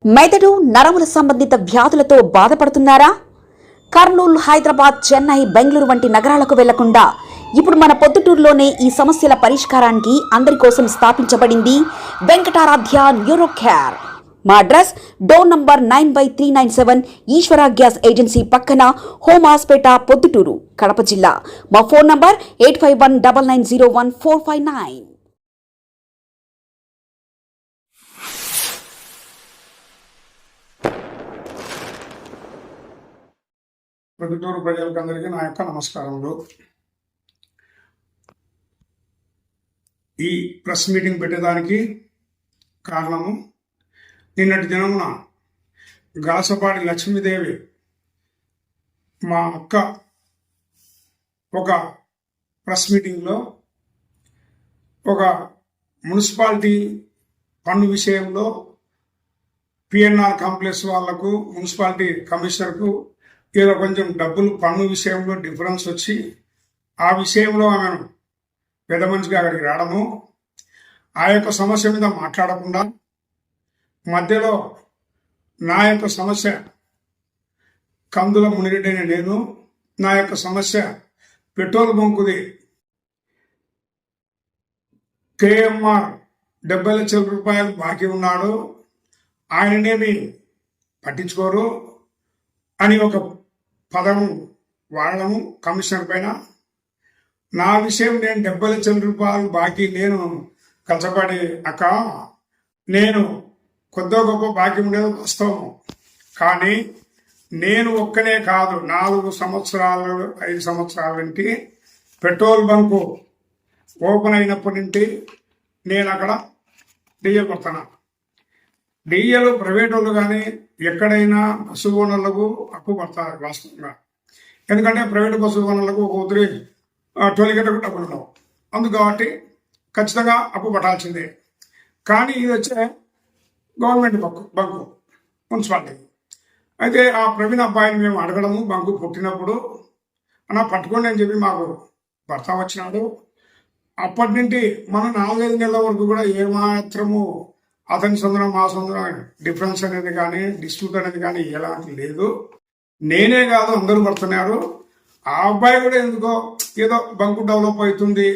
మెదడు నరముల సంబంధిత వ్యాధులతో బాధపడుతున్నారా? కర్నూలు, హైదరాబాద్, చెన్నై, బెంగళూరు వంటి నగరాలకు వెళ్లకుండా ఇప్పుడు మన పొద్దుటూరులోనే ఈ సమస్యల పరిష్కారానికి అందరి కోసం స్థాపించబడింది వెంకటారాధ్య న్యూరో కేర్. మా అడ్రస్ డోర్ నంబర్ 9/397 ఈశ్వర గ్యాస్ ఏజెన్సీ పక్కన, హోమ్ హాస్పేట, పొద్దుటూరు, కడప జిల్లా. మా ఫోన్ నంబర్ 8519901459. పొద్దుటూరు ప్రజలకందరికీ నా యొక్క నమస్కారములు. ఈ ప్రెస్ మీటింగ్ పెట్టేదానికి కారణము, నిన్నటి దినమున గాసపాటి లక్ష్మీదేవి మా అక్క ఒక ప్రెస్ మీటింగ్లో ఒక మున్సిపాలిటీ పన్ను విషయంలో పిఎన్ఆర్ కాంప్లెక్స్ వాళ్లకు, మున్సిపాలిటీ కమిషనర్కు ఏదో కొంచెం డబ్బులు పన్ను విషయంలో డిఫరెన్స్ వచ్చి ఆ విషయంలో ఆమెను పెద్ద మనిషిగా అక్కడికి రావడము, ఆ యొక్క సమస్య మీద మాట్లాడకుండా మధ్యలో నా యొక్క సమస్య కందుల మునిరెడ్డి అనే నేను, నా యొక్క సమస్య పెట్రోల్ బంకుది కేఎంఆర్ 70 లక్షల రూపాయలు బాకీ ఉన్నాడు, ఆయననేమి పట్టించుకోరు అని ఒక పదం వాడము కమిషనర్ పైన. నా విషయం, నేను 70 లక్షల రూపాయలు బాకీ నేను కలసపడి అక్క, నేను కొద్దో గొప్ప బాకీ ఉండేది వాస్తవము, కానీ నేను ఒక్కనే కాదు, 4 సంవత్సరాలు 5 సంవత్సరాల నుండి పెట్రోల్ బంకు ఓపెన్ అయినప్పటి నుండి నేను అక్కడ డీజిల్ కొడుతున్నా. డీజిల్ ప్రైవేట్ వాళ్ళు కానీ ఎక్కడైనా బస్సు ఓనర్లకు అప్పు పడతారు వాస్తవంగా. ఎందుకంటే ప్రైవేట్ బస్సు ఓనర్లకు ఒక ఉదిరి టోల్గేట్లకు డబ్బులు ఉండవు, అందుకు కాబట్టి ఖచ్చితంగా అప్పు పట్టాల్సిందే. కానీ ఇది వచ్చే గవర్నమెంట్ బంకు మున్సిపాలిటీ. అయితే ఆ ప్రవీణ్ అబ్బాయిని మేము అడగడము, బంకు పుట్టినప్పుడు అలా పట్టుకోండి అని చెప్పి మాకు భర్త వచ్చినాడు. అప్పటి నుండి మనం 4-5 నెలల వరకు కూడా ఏమాత్రము అతని సొందరం మా సొందరం డిఫరెన్స్ అనేది కానీ డిస్ప్యూట్ అనేది కానీ ఎలాంటి లేదు. నేనే కాదు, అందరూ పడుతున్నారు. ఆ అబ్బాయి కూడా ఎందుకో ఏదో బంకు డెవలప్ అవుతుంది,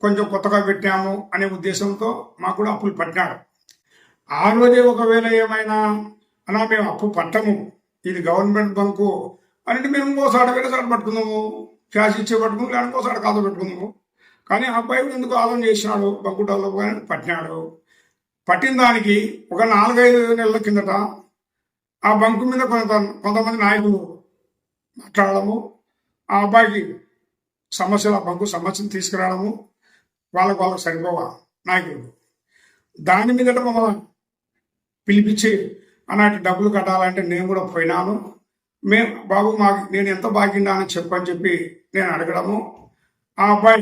కొంచెం కొత్తగా పెట్టాము అనే ఉద్దేశంతో మాకు కూడా అప్పులు పట్టినాడు. ఆ రోజే ఒకవేళ ఏమైనా అలా మేము అప్పు పట్టము, ఇది గవర్నమెంట్ బంకు అంటే మేము ఇంకోసారి వేరేసారి పట్టుకుందాము, క్యాష్ ఇచ్చే పట్టుకుందాము, లేదా ఇంకోసారి కాదు పెట్టుకుందాము. కానీ ఆ అబ్బాయి కూడా ఎందుకు ఆలోచన చేసినాడు, బంకు డెవలప్ అని పట్టినాడు. పట్టిన దానికి ఒక 4-5 నెలల కిందట ఆ బంకు మీద కొంతమంది నాయకులు మాట్లాడము, ఆ అబ్బాయికి సమస్యలు, ఆ బంకు సమస్యను తీసుకురావడము, వాళ్ళకు సరిపోవా నాయకులు. దాని మీదట మమ్మల్ని పిలిపించి అన్నట్టు డబ్బులు కట్టాలంటే నేను కూడా పోయినాను. బాబు నేను ఎంత బాగిండా అని చెప్పని చెప్పి నేను అడగడము. ఆ అబ్బాయి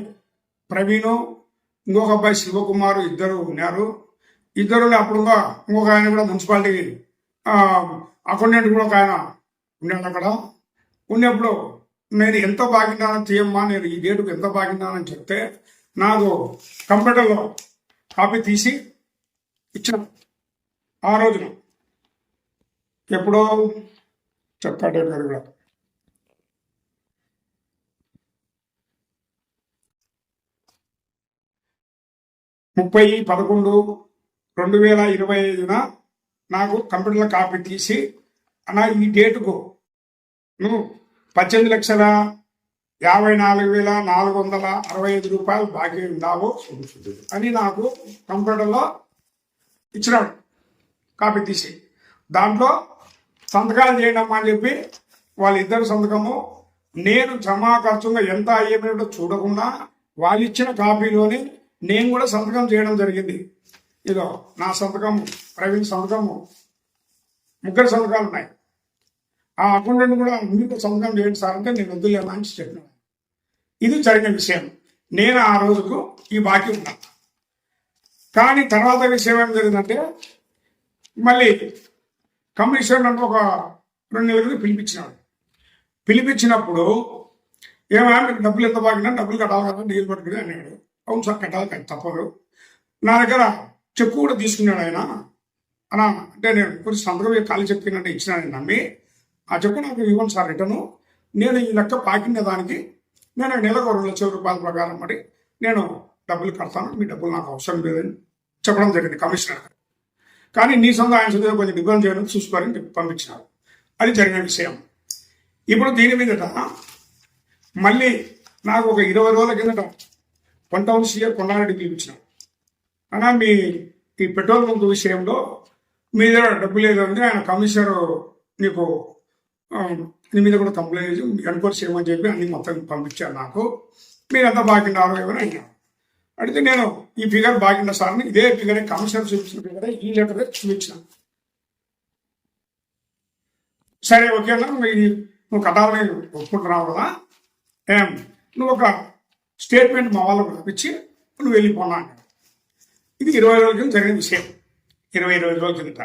ప్రవీణు, ఇంకొక అబ్బాయి శివకుమారు ఇద్దరు ఉన్నారు. ఇద్దరు అప్పుడు ఇంకొక ఆయన కూడా మున్సిపాలిటీ అకౌంటెంట్ కూడా ఒక ఆయన ఉన్నాడు అక్కడ. ఉన్నప్పుడు నేను ఎంత బాగిండానని తీయమ్మా, నేను ఈ డేటుకు ఎంత బాగిండానని చెప్తే నాకు కంప్యూటర్లో కాపీ తీసి ఇచ్చిన. ఆ రోజున ఎప్పుడో చెప్తా డేట్ గారు కూడా 30/11/2025 నాకు కంప్యూటర్లో కాపీ తీసి, అలా ఈ డేటుకు నువ్వు 18,54,465 రూపాయలు బాకీ ఉన్నావు అని నాకు కంప్యూటర్లో ఇచ్చినాడు కాపీ తీసి. దాంట్లో సంతకాలు చేయండి అమ్మా అని చెప్పి వాళ్ళిద్దరు సంతకము, నేను జమా ఖర్చుగా ఎంత అయ్యేటో చూడకుండా వాళ్ళు ఇచ్చిన కాపీలోని నేను కూడా సంతకం చేయడం జరిగింది. ఇదో నా సంతకము, ప్రవీణ్ సంతకము, 3 సంతకాలు ఉన్నాయి. ఆ అకౌంటెంట్ కూడా మీకు సంతకం చేయండి సార్ అంటే నేను వద్దులేమా అని చెప్పినాను. ఇది జరిగిన విషయం. నేను ఆ రోజుకు ఈ బాకీ ఉన్నా. కానీ తర్వాత విషయం ఏం జరిగిందంటే, మళ్ళీ కమిషనర్ అంటే ఒక 2 నెలలకు పిలిపించినాడు. పిలిపించినప్పుడు ఏమైనా మీకు డబ్బులు ఎంత బాగినా డబ్బులు కట్టాలి కదా, డీల్ పట్టుకుని అన్నాడు. అవును సార్ కట్టాలి, తప్పదు. నా దగ్గర చెక్కు కూడా తీసుకున్నాడు ఆయన. అలా అంటే నేను కొంచెం సంతకం ఖాళీ చెప్పిందంటే ఇచ్చినానని నమ్మి ఆ చెప్పు నాకు ఇవ్వండి సార్ రిటర్ను, నేను ఈ లెక్క పాకిన దానికి నేను నెలకు 2,00,000 రూపాయల ప్రకారం మరి నేను డబ్బులు కడతాను, మీ డబ్బులు నాకు అవసరం లేదని చెప్పడం జరిగింది కమిషనర్ గారు. కానీ నీ సొంత ఆయన సొంత కొంచెం డిఫరెన్స్ చేయడం చూసుకోవాలని చెప్పి పంపించినారు. అది జరిగిన విషయం. ఇప్పుడు దీని మీదట మళ్ళీ నాకు ఒక 20 రోజుల కిందట పంట సీఏ కొండారెడ్డి పిలిపించినారు. అన్నా మీ ఈ పెట్రోల్ బంక్ విషయంలో మీ దగ్గర డబ్బు లేదు అంటే ఆయన కమిషనర్ నీకు నీ మీద కూడా కంప్లైంట్ చేసి ఎన్క్వైరీ చేయమని చెప్పి అన్ని మొత్తం పంపించారు నాకు, మీరంతా బాగున్నారు ఏమైనా అన్నారు. అడిగితే నేను ఈ ఫిగర్ బాగుందా సార్ అని ఇదే ఫిగరే కమిషనర్ చూపించిన ఫిగరే ఈ లెటర్ చూపించాను. సరే ఓకేనా నువ్వు కట్టాలని ఒప్పుకుంటున్నావు కదా, నువ్వు ఒక స్టేట్మెంట్ మా వాళ్ళకు పంపించి నువ్వు వెళ్ళిపోనా అన్నాడు. ఇది 20 రోజుల కింద జరిగిన విషయం, 20 రోజుల కిందట.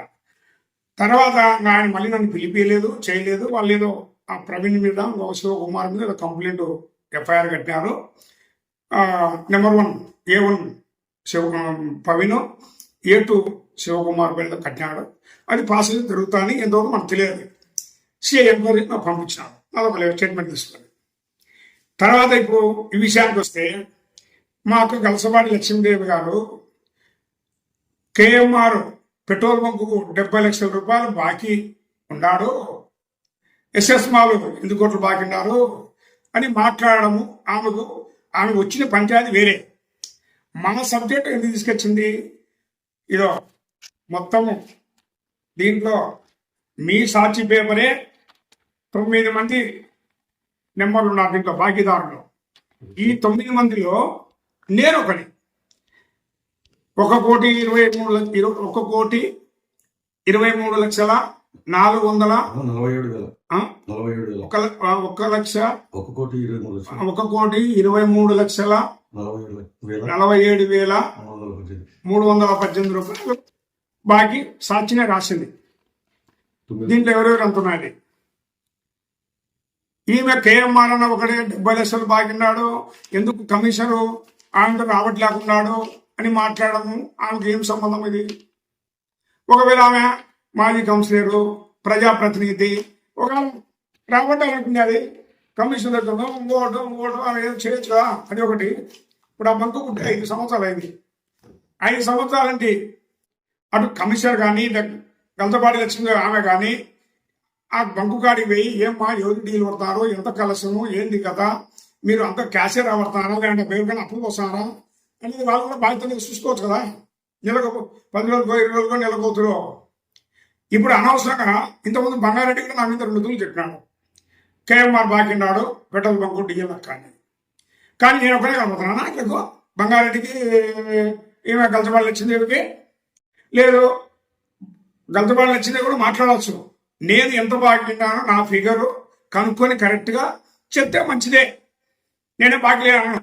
తర్వాత ఆయన మళ్ళీ నన్ను పిలిపియలేదు, చేయలేదు. వాళ్ళు ఏదో ఆ ప్రవీణ్ మీద శివకుమార్ మీద ఏదో కంప్లైంట్ ఎఫ్ఐఆర్ కట్టినారు. Number 1 A1 Praveen, A2 Shivakumar మీద కట్టినాడు. అది ప్రాసెస్ జరుగుతాయని ఎంతవరకు మనకు తెలియదు. సిఐ ఎంక్వైరీ నాకు పంపించినాడు, అదొక స్టేట్మెంట్ తీసుకొని. తర్వాత ఇప్పుడు ఈ విషయానికి వస్తే మా అక్క గలసపాటి లక్ష్మీదేవి గారు కేఎంఆర్ పెట్రోల్ బంకుకు 70 లక్షల రూపాయలు బాకీ ఉన్నాడు, ఎస్ఎస్ మాలు 8 కోట్లు బాకీ ఉన్నారు అని మాట్లాడము. ఆమెకు వచ్చిన పంచాయతీ వేరే, మన సబ్జెక్ట్ ఎందుకు తీసుకొచ్చింది? ఇదో మొత్తము దీంట్లో మీ సాక్షి పేపరే 9 మంది నెంబర్లు ఉన్నారు దీంట్లో బాకీదారులు. ఈ 9 మందిలో నేను ఒకటి. 1,23,47,318 రూపాయలు బాకీ సాక్షినే రాసింది. దీంట్లో ఎవరెవరు అంటున్నది? ఈమె కేఎంఆర్ అన్న ఒకటే 70 లక్షలు బాకిన్నాడు, ఎందుకు కమిషనరు ఆమెతో రావట్లేకున్నాడు అని మాట్లాడము. ఆమెకు ఏం సంబంధం ఇది? ఒకవేళ ఆమె మాజీ కౌన్సిలరు, ప్రజాప్రతినిధి, ఒకవేళ రాబట్టాలంటుంది అది కమిషనర్ దగ్గర ఇంకోటి ఆమె ఏదో చేయొచ్చు కదా, అది ఒకటి. ఇప్పుడు ఆ బంకు పుట్టి 5 సంవత్సరాలు అయింది. 5 సంవత్సరాలంటే అటు కమిషనర్ కానీ గల్తపాటి లక్ష్మి ఆమె కానీ ఆ బంకు కాడికి పోయి ఏమ్మా ఎవరు డీల్ పడతారో, ఎంత కలెక్షను, ఏంది కదా, మీరు అంత క్యాషియర్ పడతారా లేదంటే పేరు కానీ అప్పులు వస్తారా అనేది వాళ్ళు కూడా బాధ్యతగా చూసుకోవచ్చు కదా. నెలకు 10 రోజులకో 20 రోజులకో నెలకోతులో. ఇప్పుడు అనవసరంగా ఇంతకుముందు బంగారెడ్డి కూడా నా మీద 2 దూలు చెప్పినాడు, కేఎంఆర్ బాకిన్నాడు పెట్రోల్ బంకు డీజిల్ కానీ. కానీ నేను ఒకనే కనబడుతున్నానా ఇట్లకు బంగారెడ్డికి ఏమే గల్తపాడు లక్ష్మీదేవికి లేదు, గల్తపాడు లక్ష్మీదేవి కూడా మాట్లాడవచ్చు. నేను ఎంత బాకిన్నానో నా ఫిగరు కనుక్కొని కరెక్ట్గా చెప్తే మంచిదే. నేనే బాకీ లేను.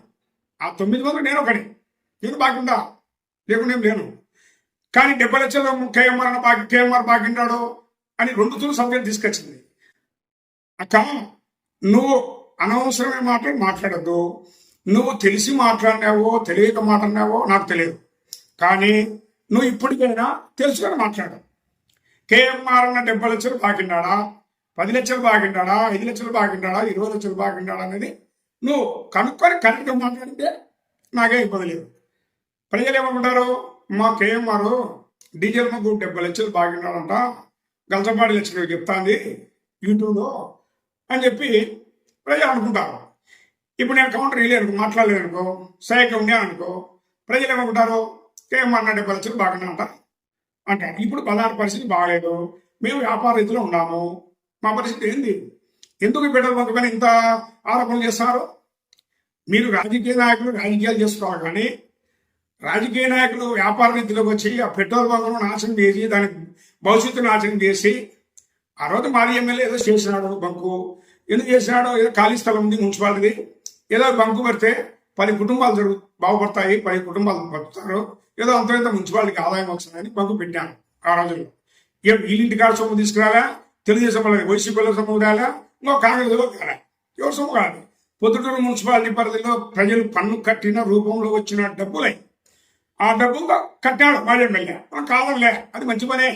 ఆ 9 మంది నేను ఒకటి, నేను బాకిందా లేకుండా ఏం లేను. కానీ 70 లక్షలు కేఎంఆర్ బాకిన్నాడు అని 2 తూరు సబ్జెక్ట్ తీసుకొచ్చింది. అక్క నువ్వు అనవసరమైన మాటలు మాట్లాడద్దు. నువ్వు తెలిసి మాట్లాడినావో తెలియక మాట్లాడినావో నాకు తెలియదు, కానీ నువ్వు ఇప్పటికైనా తెలుసుకొని మాట్లాడు. కేఎంఆర్ అన్న 70 లక్షలు బాకిన్నాడా, 10 లక్షలు బాకిన్నాడా, 5 లక్షలు బాకిన్నాడా, 20 లక్షలు బాకిన్నాడా అనేది నువ్వు కనుక్కొని కరెక్ట్గా మాట్లాడితే నాకే ఇబ్బంది లేదు. ప్రజలు ఏమనుకుంటారు, మా కేఎంఆర్ డీజిల్ మాకు 70 లక్షలు బాకిన్నాడంట, గల్తపాటి లక్షలు చెప్తాంది యూట్యూబ్లో అని చెప్పి ప్రజలు అనుకుంటారు. ఇప్పుడు నేను కౌంటర్ వేయలేను, మాట్లాడలేదు అనుకో, సహాయక ఉన్నాను అనుకో, ప్రజలు ఏమనుకుంటారు, కేఎంఆర్ 70 లక్షలు బాగున్నాయంట అంటారు. ఇప్పుడు బజార్ పరిస్థితి బాగాలేదు, మేము వ్యాపార రీతిలో ఉన్నాము, మా పరిస్థితి ఏంది? ఎందుకు పెట్రోల్ బంక్ పైన ఇంత ఆరోపణలు చేస్తారు? మీరు రాజకీయ నాయకులు రాజకీయాలు చేసుకోవాలి, కానీ రాజకీయ నాయకులు వ్యాపార రీతిలోకి వచ్చి ఆ పెట్రోల్ బంకును నాశనం చేసి దాని భవిష్యత్తు నాశనం చేసి, ఆ రోజు మాజీ ఎమ్మెల్యే ఏదో చేసినాడు బంకు, ఎందుకు చేసినాడో, ఏదో ఖాళీ స్థలం ఉంది మున్సిపాలిటీ, ఏదో బంకు పెడితే 10 కుటుంబాలు బాగుపడతాయి, 10 కుటుంబాలు బతుకుతారు, ఏదో అంత మున్సిపాలిటీకి ఆదాయం వస్తుందని బంకు పెట్టాను. ఆ రోజుల్లో వీళ్ళింటి కాడ సొమ్ము తీసుకురాలా, తెలుగుదేశం వాళ్ళకి వైసీపీలో సొమ్ము రాలా, ఇంకో కాంగ్రెస్లో కాలే, ఎవరు సొమ్ము కాదు. పొద్దుటూరు మున్సిపాలిటీ పరిధిలో ప్రజలు పన్ను కట్టిన రూపంలో వచ్చిన డబ్బులై ఆ డబ్బులతో కట్టాడు మాజీ ఎమ్మెల్యే. మనం కాదనిలే, అది మంచి పనే.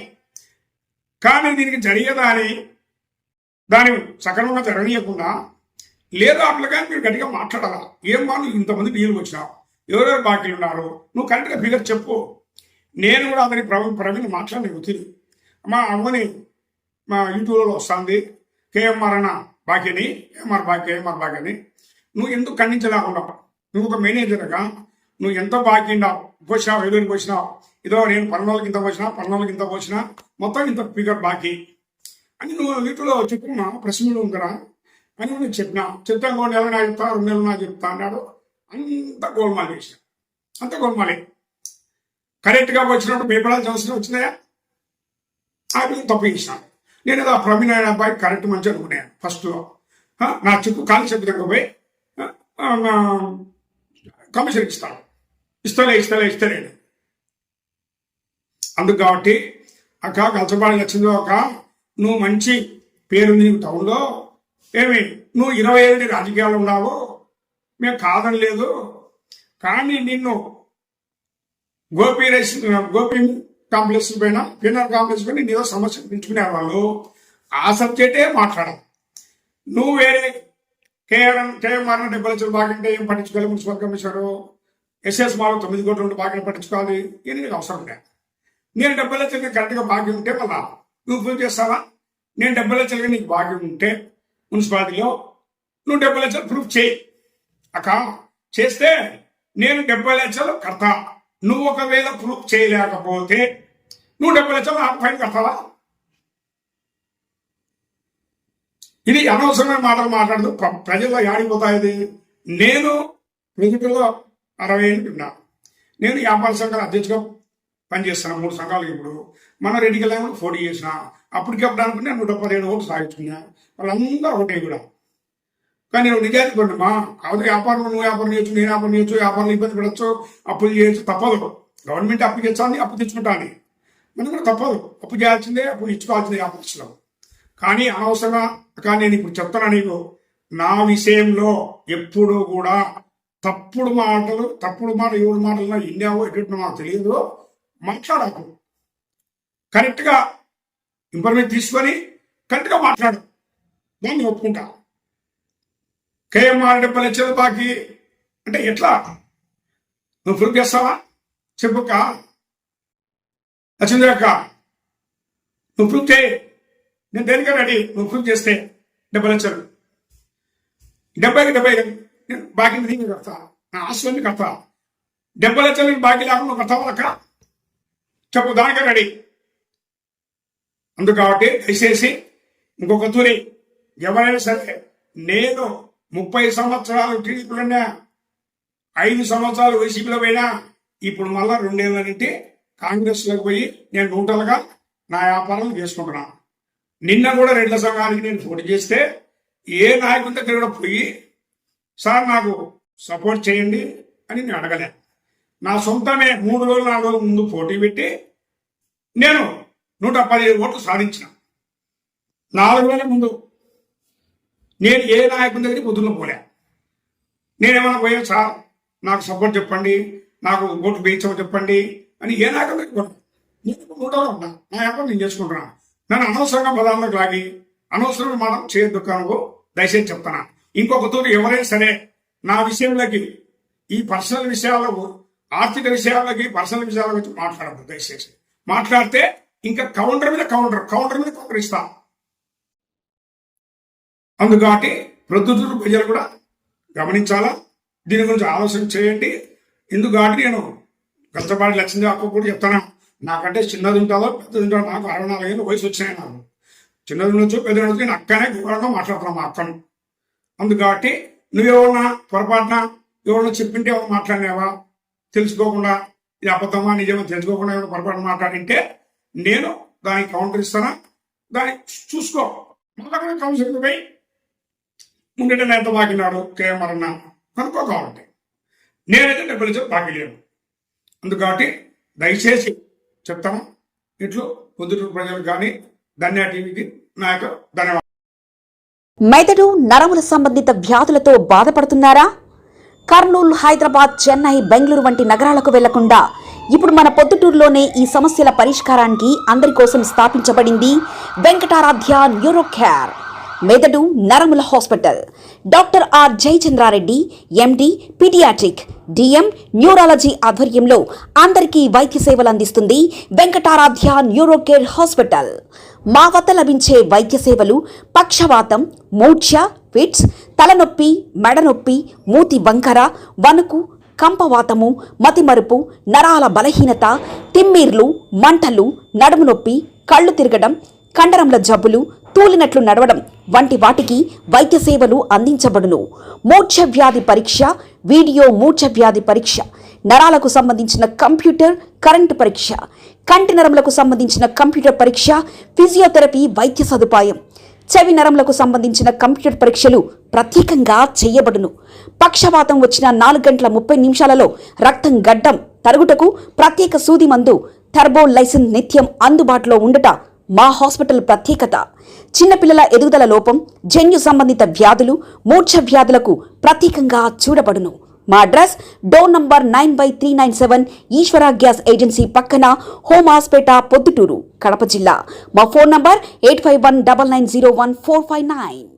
కానీ దీనికి జరిగేదాని దాన్ని సక్రమంగా జరగనీయకుండా లేదు అట్లా కానీ మీరు గట్టిగా మాట్లాడాలా. ఏం నువ్వు ఇంతమంది డీల్కి వచ్చినావు, ఎవరెవరు బాకీలు ఉన్నారు, నువ్వు కరెక్ట్గా ఫిగర్ చెప్పు. నేను కూడా అతని ప్రవీణ్ మాట్లాడిన వచ్చింది మా అమ్మని మా యూట్యూబ్లో వస్తుంది కేఎంఆర్ అన్న బాకీని కేఎంఆర్ బాకీని నువ్వు ఎందుకు ఖండించలేకుండా, నువ్వు ఒక మేనేజర్గా నువ్వు ఎంతో బాకీ పోసినావు, ఎదురు పోసినావు, ఇదో నేను 12 ఇంత పోసినా 12 ఇంత పోసినా మొత్తం ఇంత ఫిగర్ బాకీ అని నువ్వు యూట్యూబ్లో చెప్పుకున్నా, ప్రశ్నలు ఉందరా అని నువ్వు చెప్తాను 3 నెలలు నాకు చెప్తా 2 నెలలు నాకు చెప్తా అన్నాడు. అంత గోల్మాల్ చేసిన, అంత గోల్మాలే. కరెక్ట్గా వచ్చినప్పుడు పేపరాలు అవసరం వచ్చినాయా అది తప్పు చేసినాను. నేను ఏదో ప్రవీణ్ అయిన అబ్బాయి కరెక్ట్ మంచి అనుకున్నాను ఫస్ట్లో. నా చెప్పు కాలు చెప్పు పోయి కమిషన్ ఇస్తలే అందుకు కాబట్టి అక్క కలచబాడి వచ్చిందో అక్క నువ్వు మంచి పేరుంది నీకు టౌన్లో, ఏమి నువ్వు 20 ఏళ్ళ రాజకీయాలు ఉన్నావు, మేము కాదని లేదు. కానీ నిన్ను గోపి కాంప్లెక్స్ పైన పిఎన్ఆర్ కాంప్లెక్స్ పైన ఏదో సమస్య పెంచుకునే వాళ్ళు ఆ సబ్జెక్టే మాట్లాడాలి. నువ్వు వేరే కేఎంఆర్ 70 లక్షలు బాగుంటే ఏం పట్టించుకోవాలి, మున్సిపల్ కమిషనరు ఎస్ఎస్ మాలో 9 కోట్ల ఉంటే బాగా పట్టించుకోవాలి, ఇది నీకు అవసరం ఉండే. నేను 70 లక్షలకి కరెక్ట్గా బాకీ ఉంటే మళ్ళా నువ్వు ప్రూవ్ చేస్తావా? నేను 70 లక్షలకి నీకు బాకీ ఉంటే మున్సిపాలిటీలో నువ్వు 70 లక్షలు ప్రూఫ్ చేయి అక్క. చేస్తే నేను 70 లక్షలు కడతా. నువ్వు ఒకవేళ ప్రూఫ్ చేయలేకపోతే నువ్వు 70 లక్షలు నాకు ఫైన్ కడతావా? ఇది అనవసరమైన మాటలు మాట్లాడదు, ప్రజల్లో ఆడిపోతాయి. నేను ప్రజల్లో 60 ఏళ్ళు ఉన్నా. నేను వ్యాపార సంఘాల అధ్యక్షుగా పనిచేస్తున్నా 3 సంఘాలకు. ఇప్పుడు మన రెడ్డికి వెళ్ళాము 40 చేసిన, అప్పటికప్పుడు అనుకుంటే 117 ఓట్లు సాగించుకున్నా. వాళ్ళందరూ ఒకటే కూడా. కానీ నువ్వు నిజానికి కొండి మా అవతల వ్యాపారం నువ్వు వ్యాపారం చేయొచ్చు, నేను వ్యాపారం చేయొచ్చు, వ్యాపారం ఇబ్బంది పడవచ్చు, అప్పులు చేయొచ్చు, తప్పదు. గవర్నమెంట్ అప్పు ఇచ్చాలి, అప్పు తెచ్చుకుంటాను. మనం కూడా తప్పదు, అప్పు చేయాల్సిందే, అప్పు ఇచ్చుకోవాల్సిందే వ్యాపారస్తులు. కానీ అనవసరంగా కానీ నేను ఇప్పుడు చెప్తున్నా నీకు, నా విషయంలో ఎప్పుడు కూడా తప్పుడు మాటలు ఎవరి మాటలు ఇండియావో ఎటు నాకు తెలియదు మాట్లాడకు. కరెక్ట్గా ఇన్ఫర్మేషన్ తీసుకొని కరెక్ట్గా మాట్లాడు, దాన్ని ఒప్పుకుంటా. కేఎంఆర్ 70 లక్షలు బాకీ అంటే ఎట్లా నువ్వు ప్రూఫ్ చేస్తావా? చెప్పుక్క లక్ష్మీదేవక్క, నువ్వు ప్రూఫ్ చేయి. నేను దేనికన్నా రెడీ. నువ్వు ప్రూఫ్ చేస్తే 70 లక్షలు 70 నేను బాకీ దీన్ని కడతా, నా ఆస్తులన్నీ కడతా. 70 లక్షలు బాకీ లేకుండా నువ్వు కడతావా అక్క? చెప్పు, దానికన్నా రెడీ. అందుకు కాబట్టి దయచేసి ఇంకొక తూరి ఎవరైనా సరే, నేను 30 సంవత్సరాలు టీడీపీలోనే, 5 సంవత్సరాలు వైసీపీలో పోయినా, ఇప్పుడు మళ్ళా 2 ఏళ్ళ నుండి కాంగ్రెస్లోకి పోయి నేను నూటలుగా నా వ్యాపారాలు చేసుకుంటున్నాను. నిన్న కూడా 2 సంఘాలకి నేను పోటీ చేస్తే ఏ నాయకుడి దగ్గర కూడా పోయి సార్ నాకు సపోర్ట్ చేయండి అని నేను అడగలే. నా సొంతమే 3 రోజులు 4 రోజుల ముందు పోటీ పెట్టి నేను 117 ఓట్లు సాధించిన. 4 రోజుల ముందు నేను ఏ నాయకుడి దగ్గరికి పొద్దున్న పోలే. నేనేమన్నా పోయా సార్ నాకు సపోర్ట్ చెప్పండి, నాకు ఓటు వేయించమని చెప్పండి అని ఏ నాయకుడి దగ్గరికి పోలే. నేను 100లో ఉన్నా, నా వ్యాపారం నేను చేసుకుంటున్నాను. నన్ను అనవసరంగా పదాలకు లాగి అనవసరంగా మాట చేయొద్దు కనుక దయచేసి చెప్తాను. ఇంకొక తోటి ఎవరైనా సరే నా విషయంలోకి, ఈ పర్సనల్ విషయాలకు, ఆర్థిక విషయాలకి, పర్సనల్ విషయాల గురించి మాట్లాడద్దు దయచేసి. మాట్లాడితే ఇంకా కౌంటర్ మీద కౌంటర్ ఇస్తా. అందుకాబట్టి ప్రొద్దుటూరు ప్రజలు కూడా గమనించాలా, దీని గురించి ఆలోచన చేయండి. ఎందుకంటే నేను గంచపాటి లక్ష్మీ అక్క కూడా చెప్తాను, నాకంటే చిన్నది ఉంటుందో పెద్దది ఉంటుందో, నాకు 64 ఏళ్ళు వయసు వచ్చినాయి. నాకు చిన్నది ఉండొచ్చు పెద్దది ఉండొచ్చు, నేను అక్కనే వివరంగా మాట్లాడుతున్నాను మా అక్కను. అందుకాబట్టి నువ్వెవరన్నా పొరపాటున ఎవరన్నా చెప్పింటే ఎవరు మాట్లాడినావా తెలుసుకోకుండా, ఇది అబద్ధమా నిజమా తెలుసుకోకుండా ఎవరు పొరపాటు మాట్లాడింటే నేను దానికి కౌంటర్ ఇస్తానా, దాన్ని చూసుకో. మళ్ళా కూడా కౌన్సిల్కి పోయి ముందు ఎంత బాకినాడు కేఎంఆర్ అన్న కనుక్కోవాలంటే నేనైతే 70 లక్షలు బాకీ లేను. అందుకాబట్టి దయచేసి చెప్తాను, ఇట్లు పొద్దుటూరు ప్రజలకు కానీ ధన్య టీవీకి నా యొక్క ధన్యవాదాలు. మెదడు నరముల సంబంధిత వ్యాధులతో బాధపడుతున్నారా? కర్నూలు, హైదరాబాద్, చెన్నై, బెంగళూరు వంటి నగరాలకు వెళ్లకుండా ఇప్పుడు మన పొద్దుటూరులోనే ఈ సమస్యల పరిష్కారానికి అందరి కోసం స్థాపించబడింది వెంకటారాధ్య న్యూరో కేర్ మెదడు నరముల hospital. Doctor are Jayachandra Reddy MD paediatric DM neurology ఆధ్వర్యంలో అందరికీ వైద్య సేవలు అందిస్తుంది వెంకటారాధ్య న్యూరో కేర్ హాస్పిటల్. మా వద్ద లభించే వైద్య సేవలు పక్షవాతం, మూర్ఛ, ఫిట్స్, తలనొప్పి, మెడనొప్పి, మూతి వంకర, వణుకు, కంపవాతము, మతిమరుపు, నరాల బలహీనత, తిమ్మిర్లు, మంటలు, నడుము నొప్పి, కళ్ళు తిరగడం, కండరముల జబ్బులు, తూలినట్లు నడవడం వంటి వాటికి వైద్య సేవలు అందించబడును. మూర్ఛ వ్యాధి పరీక్ష, వీడియో మూర్ఛ వ్యాధి పరీక్ష, నరాలకు సంబంధించిన కంప్యూటర్ కరెంటు పరీక్ష, కంటి నరములకు సంబంధించిన కంప్యూటర్ పరీక్ష, ఫిజియోథెరపీ వైద్య సదుపాయం, చెవి నరములకు సంబంధించిన కంప్యూటర్ పరీక్షలు ప్రత్యేకంగా చేయబడును. పక్షవాతం వచ్చిన 4 గంటల 30 నిమిషాలలో రక్తం గడ్డం తరుగుటకు ప్రత్యేక సూది మందు థర్బోలైసిన్ నిత్యం అందుబాటులో ఉండుట మా హాస్పిటల్ ప్రత్యేకత. చిన్నపిల్లల ఎదుగుదల లోపం, జన్యు సంబంధిత వ్యాధులు, మూర్ఛ వ్యాధులకు ప్రత్యేకంగా చూడబడును. మా అడ్రస్ డోర్ నంబర్ 9/397 ఈశ్వర గ్యాస్ ఏజెన్సీ పక్కన, హోమాస్పేట, పొద్దుటూరు, కడప జిల్లా. మా ఫోన్ నంబర్ 8519901459.